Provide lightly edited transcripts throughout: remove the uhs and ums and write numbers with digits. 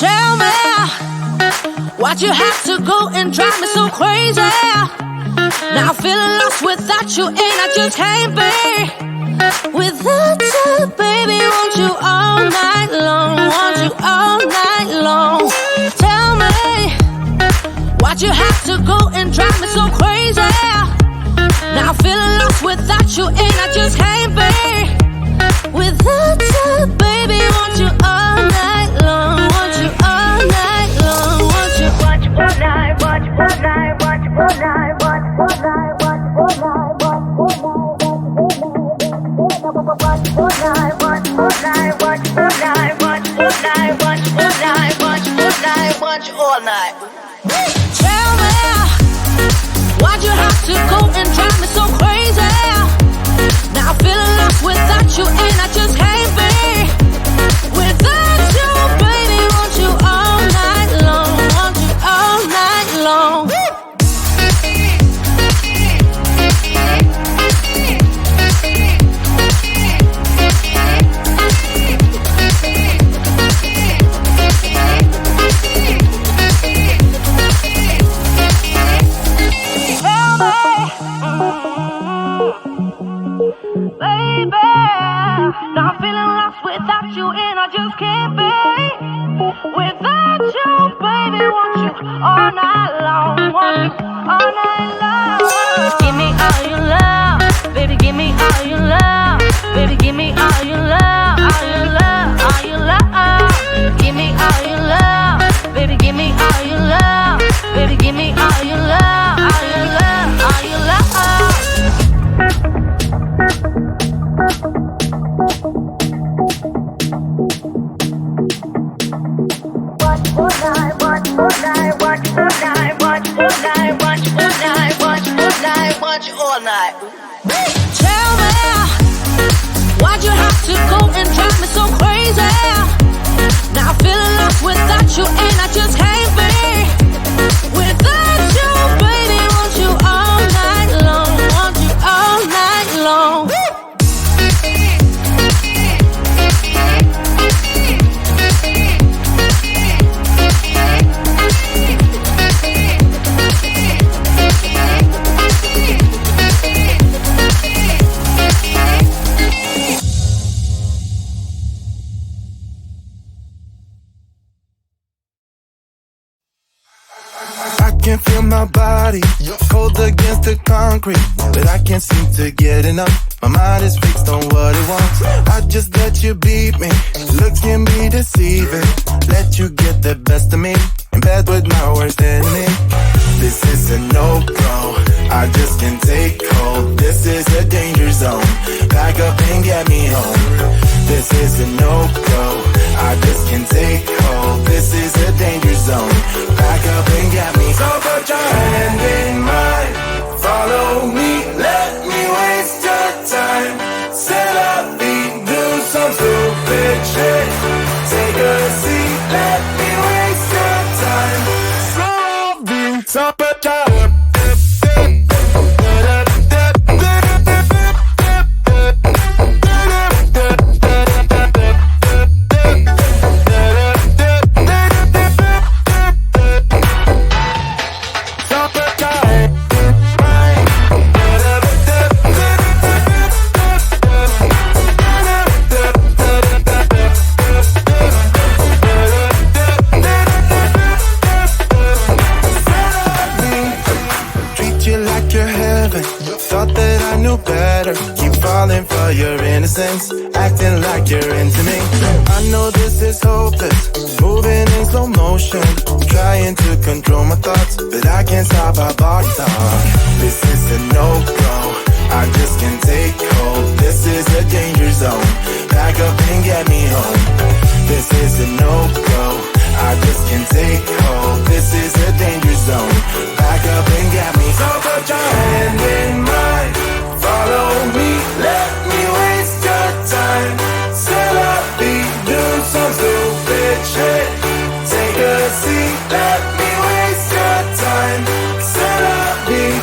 Tell me, why'd you have to go and drive me so crazy? Now I'm feeling lost without you, and I just can't be without you, baby. Want you all night long, want you all night long. Tell me, why'd you have to go and drive me so crazy? Now I'm feeling lost without you, and I just can't be without you, baby. Want you all night long, want you all night long, want you. Watch all night, watch all night, watch all night, watch all night, watch all night, watch all night, watch all night, watch all night, watch all night, watch all night, watch all night, watch all night, watch all night. Tell me, why'd you have to go and drive me so crazy? Now I'm feeling lost without you, and I just can't be without you, baby. Want you all night long, want you all night long. Baby, now I'm feeling lost without you, and I just can't be without you, baby. Want you all night long, want you all night long. Give me all your love, baby. Give me all your love, baby. Give me all your love, all your love, all your love. Give me all your love, baby. Give me all your love, baby. Give me all your love, all your love, all your love. All night. Tell me, why'd you have to go and drive me so crazy? Now I'm feeling lost without you, and I just can't be without you, baby. Want you all night long, want you all night long. Can feel my body cold against the concrete, but I can't seem to get enough. My mind is fixed on what it wants. I just let you beat me. Looks can be deceiving. Let you get the best of me in bed with my worst enemy. This is a no-go. I just can't take hold. This is a danger zone. Back up and get me home. This is a no-go. I just can't take hold. This is a danger zone. Back up and get me. So put your hand in mine. Follow me. Let me waste your time. Set up feet. Do some stupid shit. Take a seat. Let me waste your time. So put your acting like you're into me. I know this is hopeless, moving in slow motion, trying to control my thoughts, but I can't stop our body talk. This is a no-go, I just can't take hold. This is a danger zone, back up and get me home. This is a no-go, I just can't take hold. This is a danger zone, back up and get me. So put your hand in mine, follow me, let me waste your time. Set up feet, do some stupid shit. Take a seat, let me waste your time. Set up feet.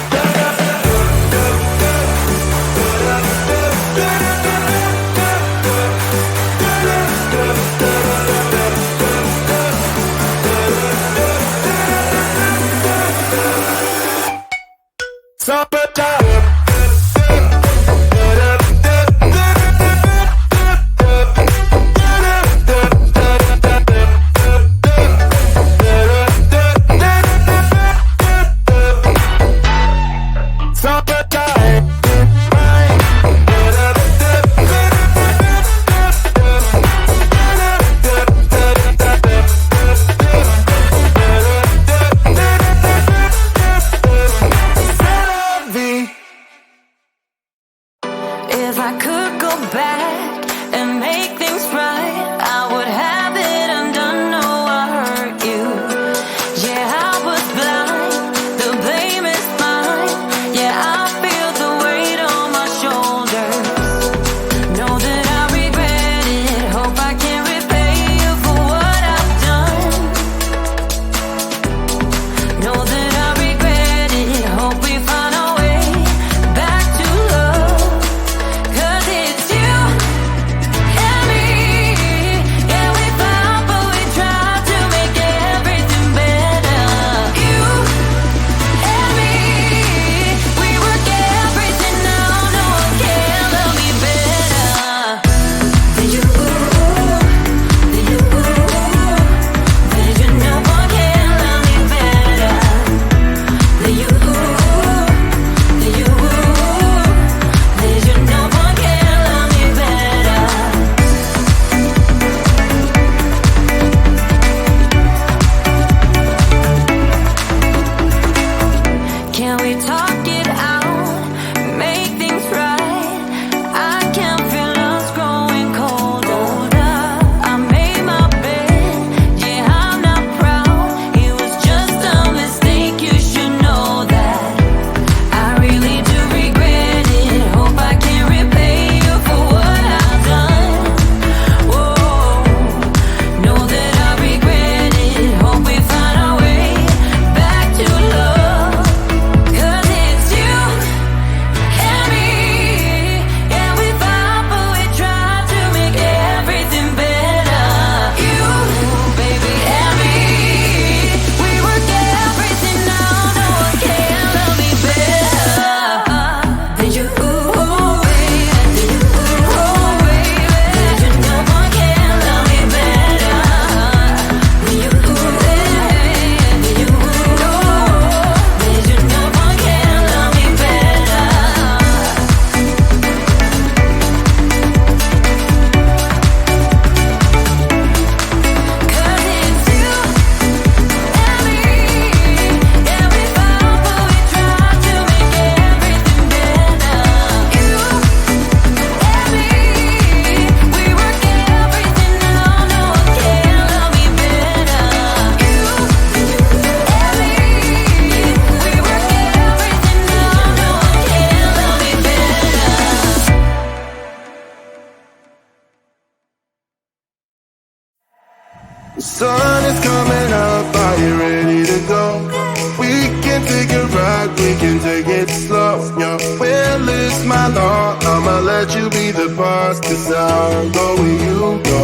The sun is coming up, are you ready to go? We can take a ride, we can take it slow. Your will is my law, I'ma let you be the boss, 'cause I'll go where you go.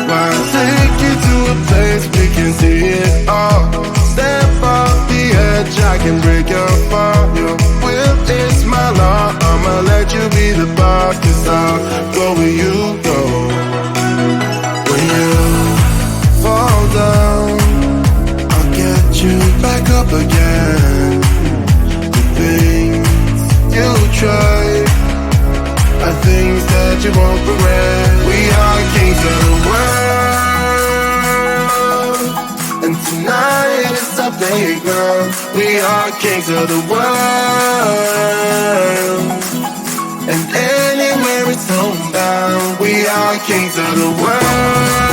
I'll take you to a place we can see it all. Step off the edge, I can break your fall. Your will is my law, I'ma let you be the boss, 'cause I'll go where you go. When you fall down, I'll get you back up again. The things you try are things that you won't regret. We are kings of the world, and tonight is our playground. We are kings of the world, and anywhere it's homebound. We are kings of the world,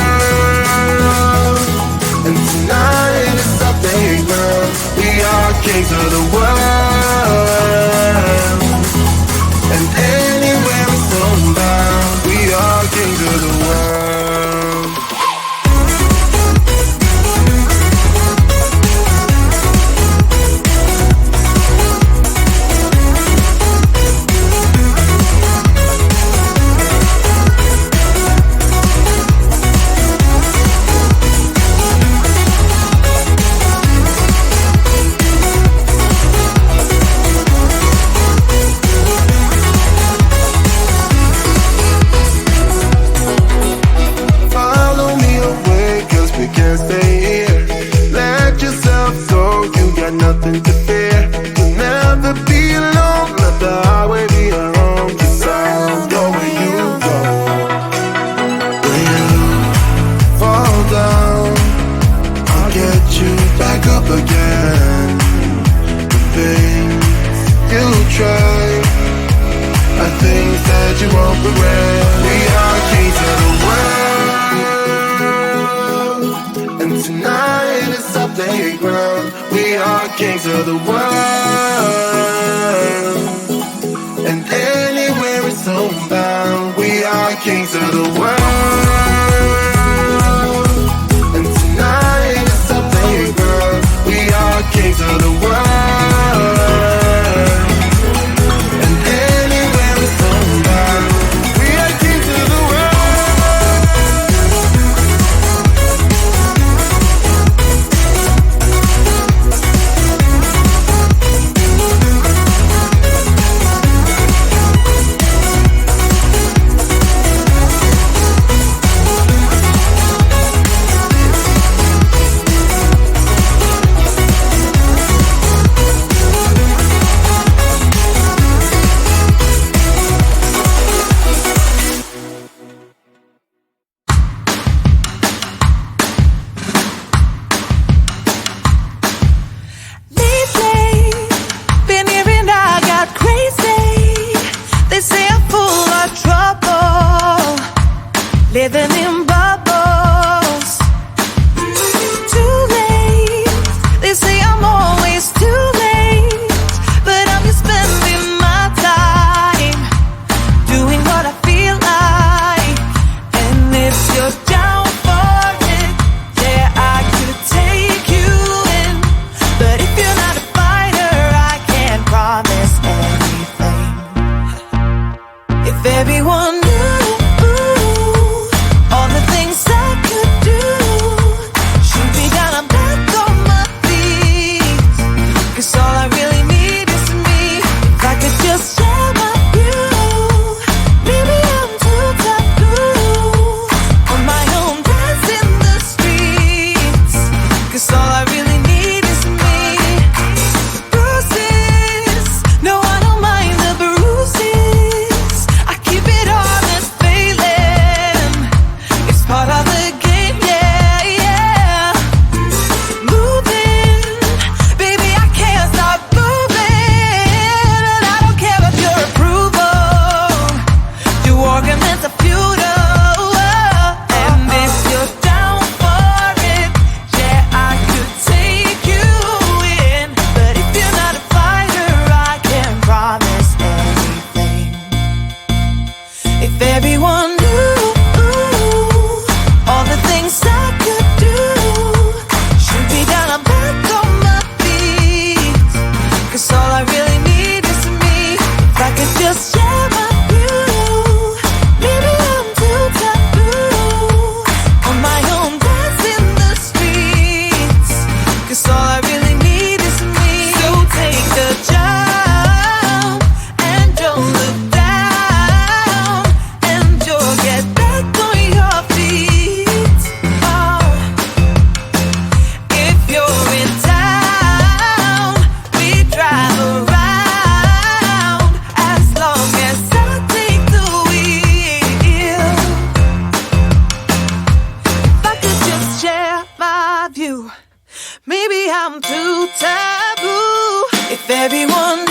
and tonight is our playground. We are kings of the world, and anywhere it's homebound. We are kings of the world. never be alone. Let the highway be our home. 'Cause I'll go where you go. When you fall down, I'll get you back up again. The things you try are things that you won't regret. We are kings of the world, and tonight is our playground. We are kings of the world, and anywhere it's homebound. We are kings of the world, and tonight is our playground. We are kings of the world, and anywhere it's homebound. We are kings of the world. Living in bubbles. Too late. They say I'm always too late, but I'm just spending my time doing what I feel like. And if you're down for it, yeah, I could take you in. But if you're not a fighter, I can't promise anything. If everyone maybe I'm too taboo. If everyone